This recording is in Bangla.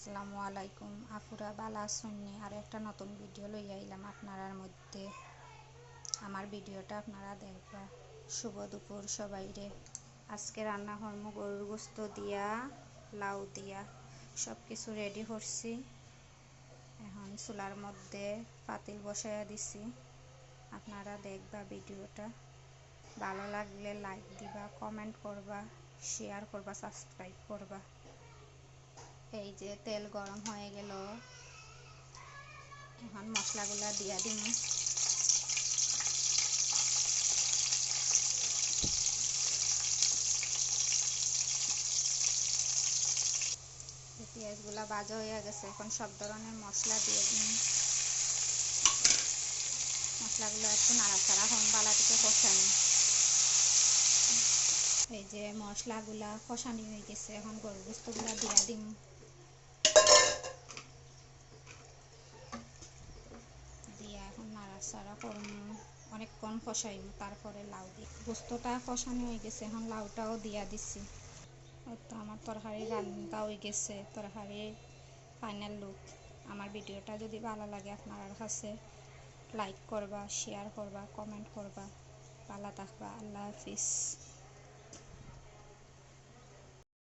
আসসালামু আলাইকুম আপুরা বালা শুননি আর একটা নতুন ভিডিও লইয়া আইলাম আপনার মধ্যে। আমার ভিডিওটা আপনারা দেখবা। শুভ দুপুর সবাইরে। আজকে রান্না করবো গরুর গোস্ত দিয়া লাউ দিয়া সব কিছু রেডি করছি। এখন চুলার মধ্যে পাতিল বসাইয়া দিছি। আপনারা দেখবা ভিডিওটা, ভালো লাগলে লাইক দিবা, কমেন্ট করবা, শেয়ার করবা, সাবস্ক্রাইব করবা। এই যে তেল গরম হয়ে গেল, এখন মশলাগুলা দিয়া দিম। পেঁয়াজগুলা ভাজা হয়ে গেছে, এখন সব ধরনের মশলা দিয়ে দিন। মশলাগুলো একটু নাড়াচাড়া হন, বালা থেকে কষানি। এই যে মশলাগুলা কষানি হয়ে গেছে, এখন গরুর গোস্তগুলা দিয়া দিম। দিয়া এখন নাড়াচাড়া করুন, অনেকক্ষণ কষাইম, তারপরে লাউ দিই। গোস্তটা কষানি হয়ে গেছে, এখন লাউটাও দিয়া দিছি। তো আমার তরকারি রান্না হয়ে গেছে, তরকারির ফাইনাল লুক। আমার ভিডিওটা যদি ভালো লাগে আপনার কাছে, লাইক করবা, শেয়ার করবা, কমেন্ট করবা। ভালো থাকবা। আল্লাহ হাফিজ।